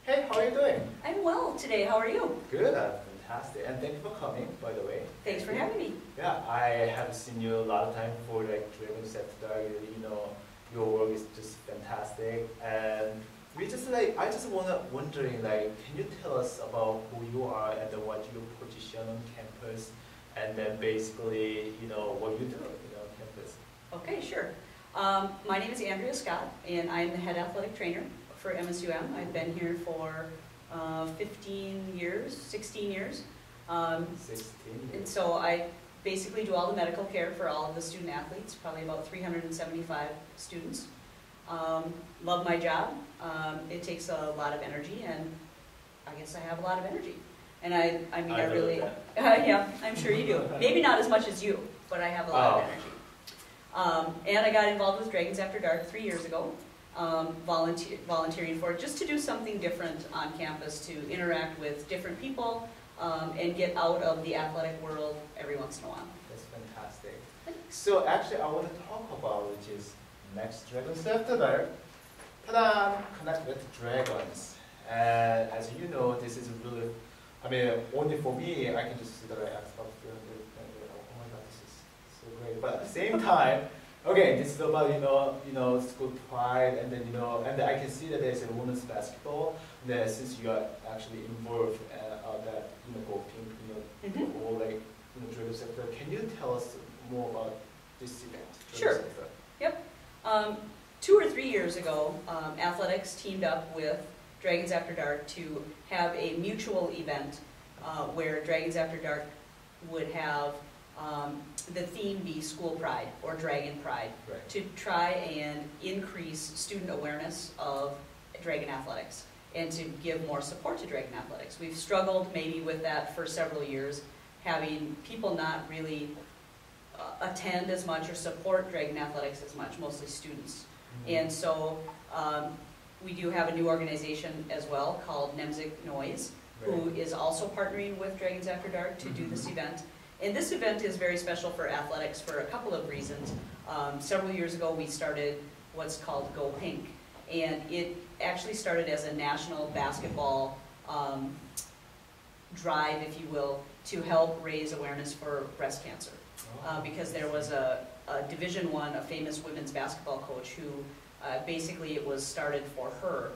Hey, how are you doing? I'm well today. How are you? Good, fantastic. And thank you for coming, by the way. Thanks for having me. Yeah, I have seen you a lot of time for like Dragon Sector. Your work is just fantastic. And we just like, I just wondering like, can you tell us about who you are and then what your position on campus, and then basically, what you do, on campus? Okay, sure. My name is Andrea Scott, and I'm the head athletic trainer for MSUM. I've been here for 15 years, 16 years. 16 years. And so I basically do all the medical care for all of the student athletes, probably about 375 students. Love my job. It takes a lot of energy, and I guess I have a lot of energy. And I mean, I really, yeah, I'm sure you do. Maybe not as much as you, but I have a lot of energy. And I got involved with Dragons After Dark 3 years ago, volunteering for it, just to do something different on campus, to interact with different people and get out of the athletic world every once in a while. That's fantastic. So actually I want to talk about which is next Dragons After Dark. Ta-da! Connect with Dragons. And as you know, this is really, I mean, only for me, I can just see that I asked about oh my god, this is so great. But at the same time, okay, this is about school pride, and then and I can see that there's a women's basketball. That since you are actually involved that go pink, or like Dragon Sector, can you tell us more about this event? Sure. Yep. 2 or 3 years ago, athletics teamed up with Dragons After Dark to have a mutual event where Dragons After Dark would have the theme be school pride or dragon pride, right, to try and increase student awareness of dragon athletics and to give more support to dragon athletics. We've struggled maybe with that for several years, having people not really attend as much or support dragon athletics as much, mostly students. And so we do have a new organization as well called Nemzik Noise, who is also partnering with Dragons After Dark to do this event. And this event is very special for athletics for a couple of reasons. Several years ago we started what's called Go Pink, and it actually started as a national basketball drive, if you will, to help raise awareness for breast cancer. Because there was a Division I, a famous women's basketball coach who basically it was started for her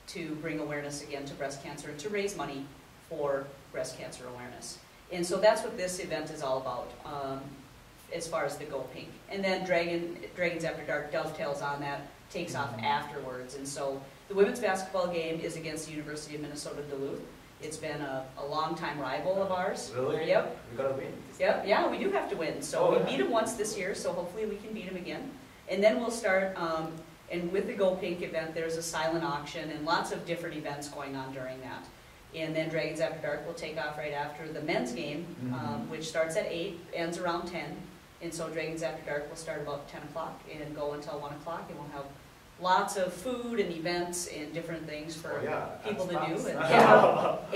to bring awareness again to breast cancer and to raise money for breast cancer awareness. And so that's what this event is all about, as far as the Go Pink. And then Dragons After Dark dovetails on that, takes off afterwards. And so the women's basketball game is against the University of Minnesota Duluth. It's been a long-time rival of ours. Really? Yep. We gotta win. Yep. Yeah, we do have to win. So we beat them once this year, so hopefully we can beat them again. And then we'll start, and with the Go Pink event, there's a silent auction and lots of different events going on during that. And then Dragons After Dark will take off right after the men's game, which starts at 8, ends around 10. And so Dragons After Dark will start about 10 o'clock and go until 1 o'clock, and we'll have lots of food and events and different things for people to do.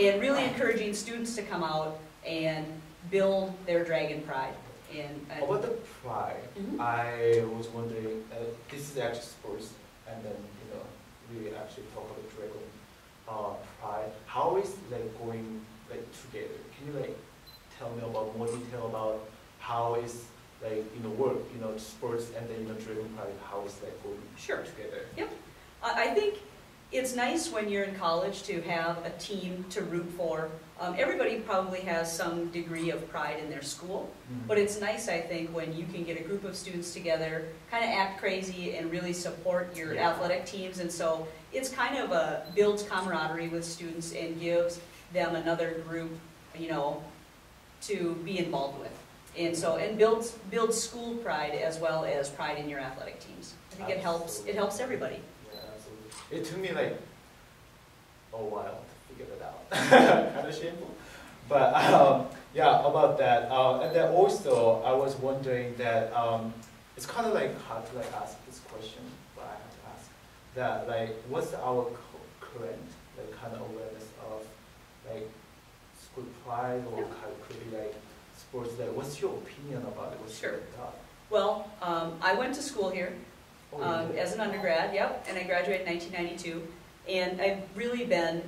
And really encouraging students to come out and build their dragon pride. And about the pride, I was wondering, this is actually sports, and then we actually talk about dragon pride. How is going together? Can you tell me about more detail about how is work, sports and then dragon pride, how is that going together? Yep. I think it's nice when you're in college to have a team to root for. Everybody probably has some degree of pride in their school, but it's nice, I think, when you can get a group of students together, kind of act crazy and really support your athletic teams. And so it's kind of builds camaraderie with students and gives them another group, to be involved with. And so, and builds school pride as well as pride in your athletic teams. I think it helps everybody. Yeah, absolutely. It took me a while to figure it out. Kind of shameful. But yeah, about that. And then also, I was wondering that it's kind of hard to ask this question, but I have to ask that what's our current kind of awareness of school pride, or could be sports. What's your opinion about it? What's your thought? Well, I went to school here as an undergrad, and I graduated in 1992. And I've really been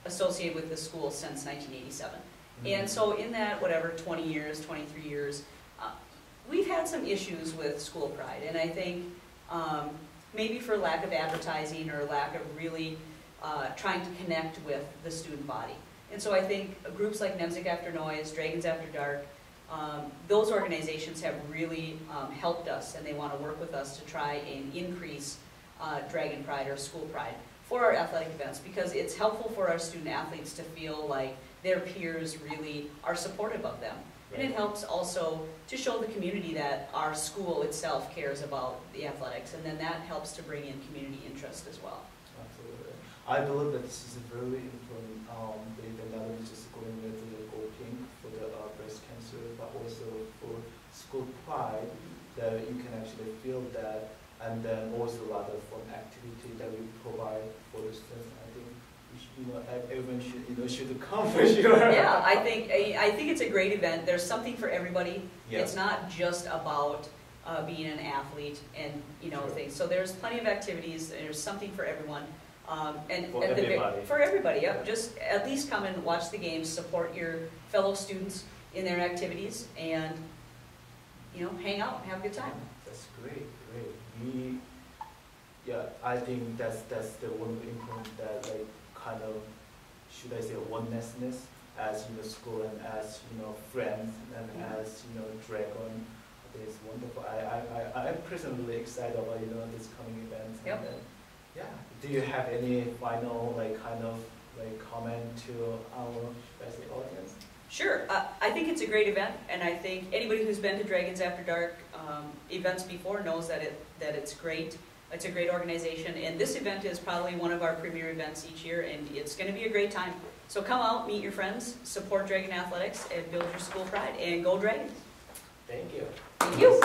associated with the school since 1987. And so in that, 20 years, 23 years, we've had some issues with school pride. And I think maybe for lack of advertising or lack of really trying to connect with the student body. And so I think groups like NEMSIC After Noise, Dragons After Dark, those organizations have really helped us, and they want to work with us to try and increase Dragon Pride or school pride for our athletic events, because it's helpful for our student athletes to feel like their peers really are supportive of them. And it helps also to show the community that our school itself cares about the athletics, and then that helps to bring in community interest as well. Absolutely. I believe that this is very important, not only just going with the gold pink for the breast cancer, but also for school pride, that you can actually feel that, and then also a lot of fun activity that we provide for the students. I think everyone should come for sure. Yeah, I think it's a great event. There's something for everybody. Yeah. It's not just about being an athlete and things. So there's plenty of activities. There's something for everyone. For everybody, yeah. Just at least come and watch the games, support your fellow students in their activities, and hang out, have a good time. That's great. I think that's the one important that kind of, should I say, oneness as school and as friends and as Dragon. It's wonderful. I'm personally excited about this coming event. Yep. And, yeah. Do you have any final comment to our audience? Sure. I think it's a great event, and I think anybody who's been to Dragons After Dark events before knows that it's great. It's a great organization, and this event is probably one of our premier events each year, and it's going to be a great time. So come out, meet your friends, support Dragon Athletics, and build your school pride, and go Dragons. Thank you. Thank you.